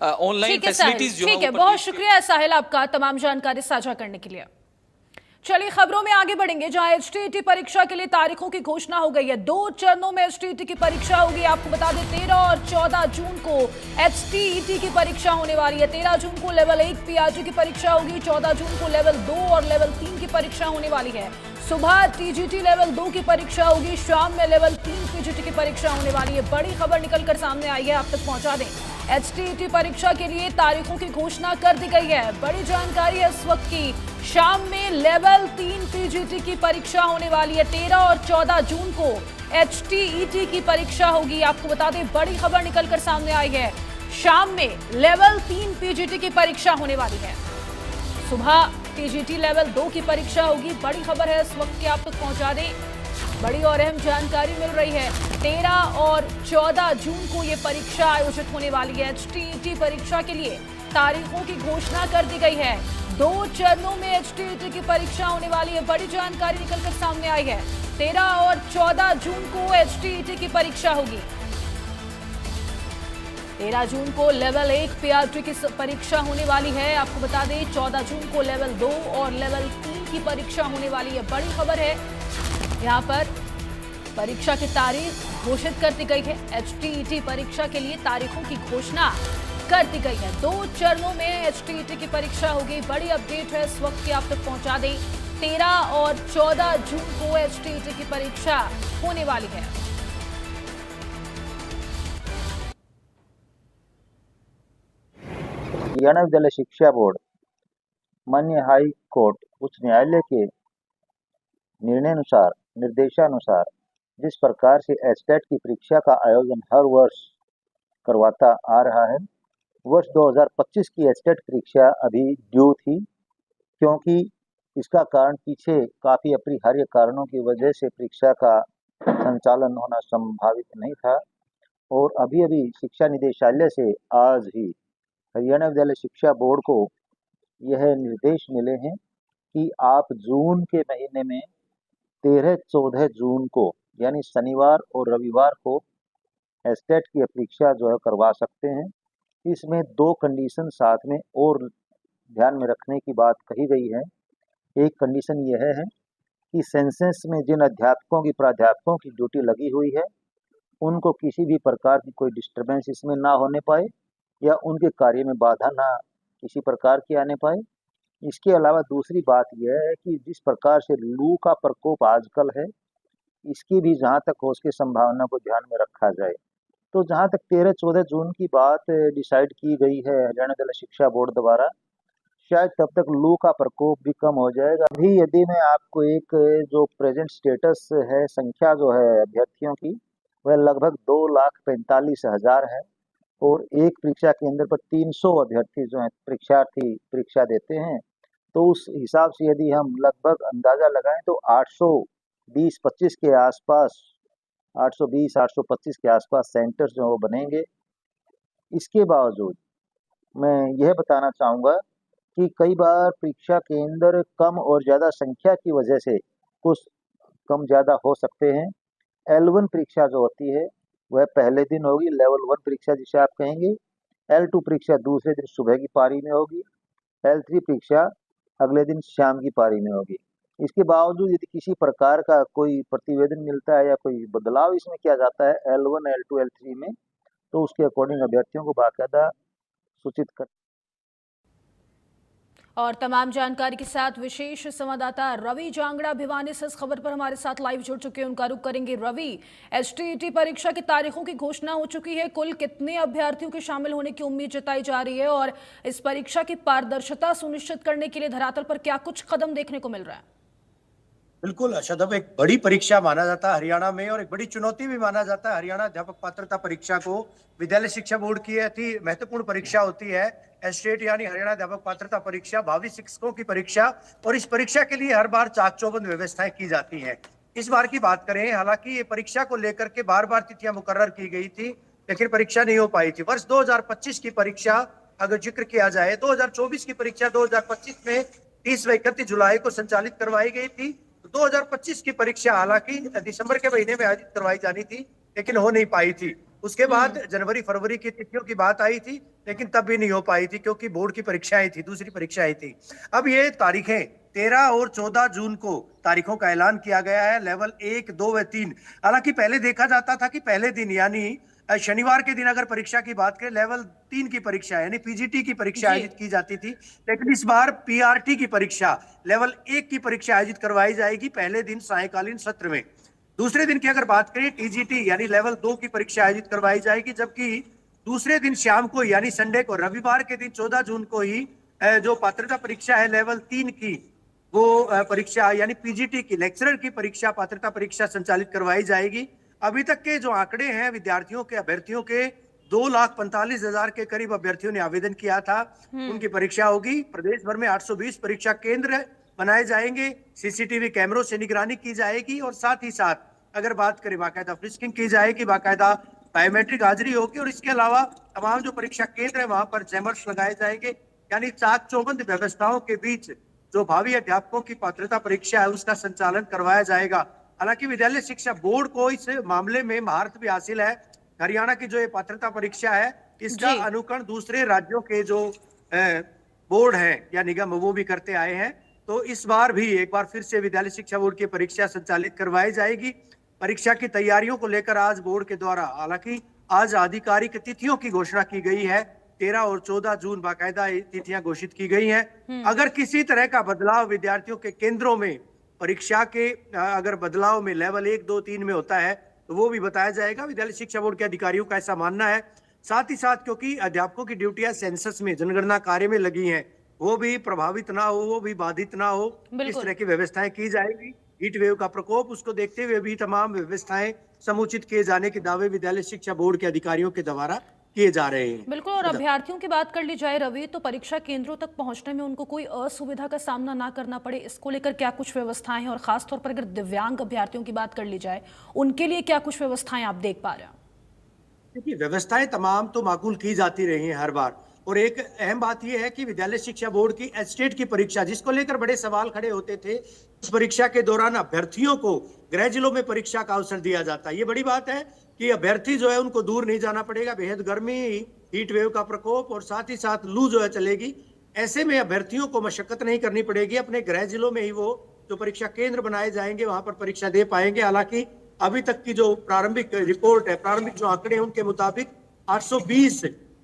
Online facilities जो ठीक है, बहुत शुक्रिया साहिल आपका तमाम जानकारी साझा करने के लिए। चलिए खबरों में आगे बढ़ेंगे, जहां एचटीईटी परीक्षा के लिए तारीखों की घोषणा हो गई है। 2 चरणों में एचटीईटी की परीक्षा होगी। आपको बता दें 13 और 14 जून को एचटीईटी की परीक्षा होने वाली है। 13 जून को लेवल 1 पीआरटी की परीक्षा होगी, 14 जून को लेवल 2 और लेवल 3 की परीक्षा होने वाली है। सुबह टीजीटी लेवल 2 की परीक्षा होगी, शाम में लेवल 3 पीजीटी की परीक्षा होने वाली है। बड़ी खबर निकलकर सामने आई है, आप तक पहुंचा दें। एचटीईटी परीक्षा के लिए तारीखों की घोषणा कर दी गई है। बड़ी जानकारी है इस वक्त की। शाम में लेवल 3 पीजीटी की परीक्षा होने वाली है। 13 और 14 जून को एचटीईटी की परीक्षा होगी। आपको बता दें बड़ी खबर निकलकर सामने आई है। शाम में लेवल 3 पीजीटी की परीक्षा होने वाली है। सुबह टीजीटी लेवल 2 की परीक्षा होगी। बड़ी खबर है इस वक्त की, आप तक पहुंचा दें। बड़ी और अहम जानकारी मिल रही है। 13 और 14 जून को ये परीक्षा आयोजित होने वाली है। एचटीईटी परीक्षा के लिए तारीखों की घोषणा कर दी गई है। 2 चरणों में एचटीईटी की परीक्षा होने वाली है। बड़ी जानकारी निकलकर सामने आई है। 13 और 14 जून को एचटीईटी की परीक्षा होगी। 13 जून को लेवल 1 पीआरटी की परीक्षा होने वाली है। आपको बता दें 14 जून को लेवल 2 और लेवल 3 की परीक्षा होने वाली है। बड़ी खबर है, यहाँ पर परीक्षा की तारीख घोषित कर दी गई है। एचटीईटी परीक्षा के लिए तारीखों की घोषणा कर दी गई है। 2 चरणों में एचटीईटी की परीक्षा होगी। बड़ी अपडेट है इस वक्त की, आप तक पहुंचा दें। 13 और 14 जून को एचटीईटी की परीक्षा होने वाली है। हरियाणा विद्यालय शिक्षा बोर्ड माननीय हाई कोर्ट उच्च न्यायालय के निर्देशानुसार जिस प्रकार से एचटेट की परीक्षा का आयोजन हर वर्ष करवाता आ रहा है, वर्ष 2025 की एचटेट परीक्षा अभी ड्यू थी, क्योंकि इसका कारण पीछे काफ़ी अपरिहार्य कारणों की वजह से परीक्षा का संचालन होना संभावित नहीं था। और अभी अभी शिक्षा निदेशालय से आज ही हरियाणा विद्यालय शिक्षा बोर्ड को यह निर्देश मिले हैं कि आप जून के महीने में 13-14 जून को यानी शनिवार और रविवार को एचटेट की परीक्षा जो है करवा सकते हैं। इसमें 2 कंडीशन साथ में और ध्यान में रखने की बात कही गई है। एक कंडीशन यह है कि सेंसस में जिन अध्यापकों की प्राध्यापकों की ड्यूटी लगी हुई है, उनको किसी भी प्रकार की कोई डिस्टर्बेंस इसमें ना होने पाए या उनके कार्य में बाधा ना किसी प्रकार की आने पाए। इसके अलावा दूसरी बात यह है कि जिस प्रकार से लू का प्रकोप आजकल है, इसकी भी जहाँ तक हो उसकी संभावना को ध्यान में रखा जाए। तो जहाँ तक 13-14 जून की बात डिसाइड की गई है हरियाणा विद्यालय शिक्षा बोर्ड द्वारा, शायद तब तक लू का प्रकोप भी कम हो जाएगा। अभी यदि मैं आपको एक जो प्रेजेंट स्टेटस है, संख्या जो है अभ्यर्थियों की, वह लगभग 2,45,000 है और एक परीक्षा केंद्र पर 300 अभ्यर्थी जो हैं परीक्षार्थी परीक्षा देते हैं। तो उस हिसाब से यदि हम लगभग अंदाज़ा लगाएं तो 820-25 के आसपास 820-825 के आसपास सेंटर्स जो वो बनेंगे। इसके बावजूद मैं यह बताना चाहूँगा कि कई बार परीक्षा केंद्र कम और ज़्यादा संख्या की वजह से कुछ कम ज़्यादा हो सकते हैं। L1 परीक्षा जो होती है वह पहले दिन होगी, लेवल 1 परीक्षा जिसे आप कहेंगे। L2 परीक्षा दूसरे दिन सुबह की पारी में होगी। L3 परीक्षा अगले दिन शाम की पारी में होगी। इसके बावजूद यदि किसी प्रकार का कोई प्रतिवेदन मिलता है या कोई बदलाव इसमें किया जाता है L1, L2, L3 में, तो उसके अकॉर्डिंग अभ्यर्थियों को बाकायदा सूचित कर। और तमाम जानकारी के साथ विशेष संवाददाता रवि जांगड़ा भिवानी से इस खबर पर हमारे साथ लाइव जुड़ चुके हैं, उनका रुख करेंगे। रवि, एचटीईटी परीक्षा की तारीखों की घोषणा हो चुकी है, कुल कितने अभ्यर्थियों के शामिल होने की उम्मीद जताई जा रही है और इस परीक्षा की पारदर्शिता सुनिश्चित करने के लिए धरातल पर क्या कुछ कदम देखने को मिल रहा है? बिल्कुल अशदब, एक बड़ी परीक्षा माना जाता है हरियाणा में और एक बड़ी चुनौती भी माना जाता है। हरियाणा अध्यापक पात्रता परीक्षा को विद्यालय शिक्षा बोर्ड की अति महत्वपूर्ण परीक्षा होती है। एचटेट यानी हरियाणा अध्यापक पात्रता परीक्षा भावी शिक्षकों की परीक्षा, और इस परीक्षा के लिए हर बार चाक चौबंद व्यवस्थाएं की जाती हैं। इस बार की बात करें, हालांकि ये परीक्षा को लेकर के बार बार तिथियां मुकर्रर की गई थी, लेकिन परीक्षा नहीं हो पाई थी। वर्ष 2025 की परीक्षा अगर जिक्र किया जाए, 2024 की परीक्षा 2025 में 30 व 31 जुलाई को संचालित करवाई गई थी। 2025 की परीक्षा हालांकि दिसंबर के महीने में आयोजित करवाई जानी थी, लेकिन हो नहीं पाई थी। उसके बाद जनवरी फरवरी की तिथियों की बात आई थी, लेकिन तब भी नहीं हो पाई थी क्योंकि बोर्ड की परीक्षाएं थी, दूसरी परीक्षाएं थी। अब ये तारीखें 13 और 14 जून को तारीखों का ऐलान किया गया है, लेवल 1, 2 व 3। हालांकि पहले देखा जाता था कि पहले दिन यानी शनिवार के दिन अगर परीक्षा की बात करें, लेवल 3 की परीक्षा यानी पीजीटी की परीक्षा जी। आयोजित की जाती थी, लेकिन इस बार पीआरटी की परीक्षा लेवल 1 की परीक्षा आयोजित करवाई जाएगी पहले दिन सायंकालीन सत्र में। दूसरे दिन की अगर बात करें, टीजीटी यानी लेवल 2 की परीक्षा आयोजित करवाई जाएगी, जबकि दूसरे दिन शाम को यानी संडे को, रविवार के दिन 14 जून को ही जो पात्रता परीक्षा है लेवल 3 की, वो परीक्षा यानी पीजीटी की लेक्चरर की परीक्षा, पात्रता परीक्षा संचालित करवाई जाएगी। अभी तक के जो आंकड़े हैं विद्यार्थियों के, अभ्यर्थियों के, 2,45,000 के करीब अभ्यर्थियों ने आवेदन किया था। उनकी परीक्षा होगी। प्रदेश भर में 820 परीक्षा केंद्र बनाए जाएंगे, सीसीटीवी कैमरों से निगरानी की जाएगी और साथ ही साथ अगर बात करें बाकायदा फ्रिस्किंग की जाएगी, बाकायदा बायोमेट्रिक हाजिरी होगी और इसके अलावा तमाम जो परीक्षा केंद्र है वहां पर जैमर्स लगाए जाएंगे। यानी चाक चौबंद व्यवस्थाओं के बीच जो भावी अध्यापकों की पात्रता परीक्षा है उसका संचालन करवाया जाएगा। हालांकि विद्यालय शिक्षा बोर्ड को इस मामले में महारत भी हासिल है। हरियाणा की जो ये पात्रता परीक्षा है इसका जी। अनुकरण दूसरे राज्यों के जो बोर्ड है या निगम वो भी करते आए हैं। तो इस बार भी एक बार फिर से विद्यालय शिक्षा बोर्ड की परीक्षा संचालित करवाई जाएगी। परीक्षा की तैयारियों को लेकर आज बोर्ड के द्वारा, हालांकि आज आधिकारिक तिथियों की घोषणा की गई है, 13 और 14 जून बाकायदा तिथियां घोषित की गई हैं। अगर किसी तरह का बदलाव विद्यार्थियों के केंद्रों में परीक्षा के अगर बदलाव में लेवल 1, 2, 3 में होता है तो वो भी बताया जाएगा। विद्यालय शिक्षा बोर्ड के अधिकारियों का ऐसा मानना है। साथ ही साथ क्योंकि अध्यापकों की ड्यूटियां सेंसस में, जनगणना कार्य में लगी हैं, वो भी प्रभावित ना हो, वो भी बाधित ना हो, इस बिल्कुल। तरह की व्यवस्थाएं की जाएगी। हीट वेव का प्रकोप, उसको देखते हुए भी तमाम व्यवस्थाएं समुचित किए जाने के दावे विद्यालय शिक्षा बोर्ड के अधिकारियों के द्वारा किए जा रहे हैं। बिल्कुल। और अभ्यर्थियों की बात कर ली जाए रवि, तो परीक्षा केंद्रों तक पहुंचने में उनको कोई असुविधा का सामना ना करना पड़े, इसको लेकर क्या कुछ व्यवस्थाएं हैं? और खासतौर पर अगर दिव्यांग अभ्यर्थियों की बात कर ली जाए, उनके लिए क्या कुछ व्यवस्थाएं आप देख पा रहे हैं? देखिए, व्यवस्थाएं तमाम तो माकूल की जाती रही हैं हर बार। और एक अहम बात यह है कि विद्यालय शिक्षा बोर्ड की एस्टेट की परीक्षा, जिसको लेकर बड़े सवाल खड़े होते थे, उस परीक्षा के दौरान अभ्यर्थियों को गृह जिलों में परीक्षा का अवसर दिया जाता है। ये बड़ी बात है कि अभ्यर्थी जो है उनको दूर नहीं जाना पड़ेगा। बेहद गर्मी, हीट वेव का प्रकोप और साथ ही साथ लू जो है चलेगी, ऐसे में अभ्यर्थियों को मशक्कत नहीं करनी पड़ेगी। अपने गृह जिलों में ही वो जो परीक्षा केंद्र बनाए जाएंगे वहां पर परीक्षा दे पाएंगे। हालांकि अभी तक की जो प्रारंभिक रिपोर्ट है, प्रारंभिक जो आंकड़े हैं, उनके मुताबिक 820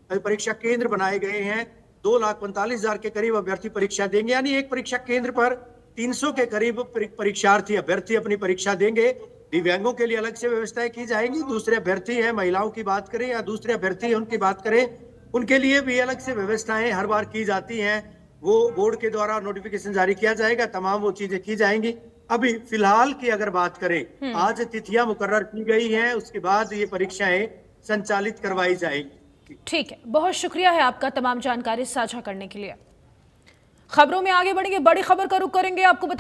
परीक्षा केंद्र बनाए गए हैं। 2,45,000 के करीब अभ्यर्थी परीक्षा देंगे। यानी एक परीक्षा केंद्र पर 300 के करीब परीक्षार्थी, अभ्यर्थी अपनी परीक्षा देंगे। दिव्यांगों के लिए अलग से व्यवस्थाएं की जाएंगी। दूसरे अभ्यर्थी हैं, महिलाओं की बात करें या दूसरे अभ्यर्थी हैं उनकी बात करें, उनके लिए भी अलग से व्यवस्थाएं हर बार की जाती हैं। वो बोर्ड के द्वारा नोटिफिकेशन जारी किया जाएगा, तमाम वो चीजें की जाएंगी। अभी फिलहाल की अगर बात करें, आज तिथियां मुकर्रर की गई हैं, उसके बाद ये परीक्षाएं संचालित करवाई जाएंगी। ठीक है, बहुत शुक्रिया है आपका तमाम जानकारी साझा करने के लिए। खबरों में आगे बढ़ेंगे, बड़ी खबर का रुख करेंगे। आपको बता